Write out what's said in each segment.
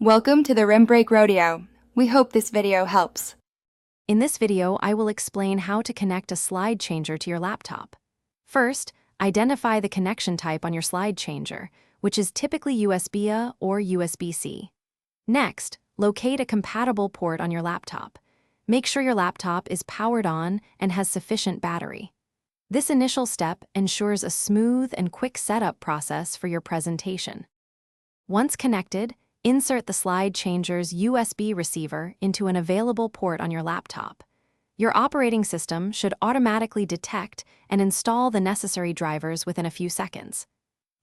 Welcome to the Rim Break Rodeo. We hope this video helps. In this video, I will explain how to connect a slide changer to your laptop. First, identify the connection type on your slide changer, which is typically USB-A or USB-C. Next, locate a compatible port on your laptop. Make sure your laptop is powered on and has sufficient battery. This initial step ensures a smooth and quick setup process for your presentation. Once connected, insert the slide changer's USB receiver into an available port on your laptop. Your operating system should automatically detect and install the necessary drivers within a few seconds.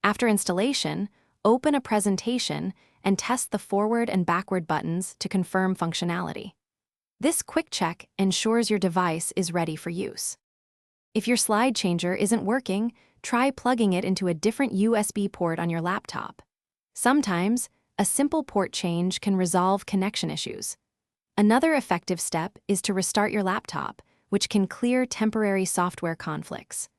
After installation, open a presentation and test the forward and backward buttons to confirm functionality. This quick check ensures your device is ready for use. If your slide changer isn't working, try plugging it into a different USB port on your laptop. Sometimes, a simple port change can resolve connection issues. Another effective step is to restart your laptop, which can clear temporary software conflicts.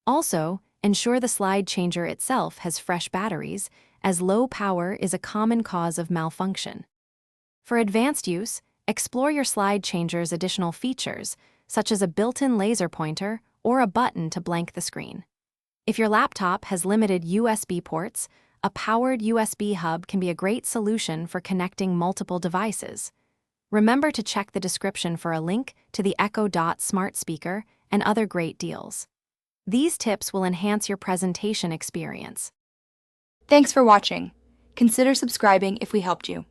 Also, ensure the slide changer itself has fresh batteries, as low power is a common cause of malfunction. For advanced use, explore your slide changer's additional features, such as a built-in laser pointer or a button to blank the screen. If your laptop has limited USB ports, a powered USB hub can be a great solution for connecting multiple devices. Remember to check the description for a link to the Echo Dot smart speaker and other great deals. These tips will enhance your presentation experience. Thanks for watching. Consider subscribing if we helped you.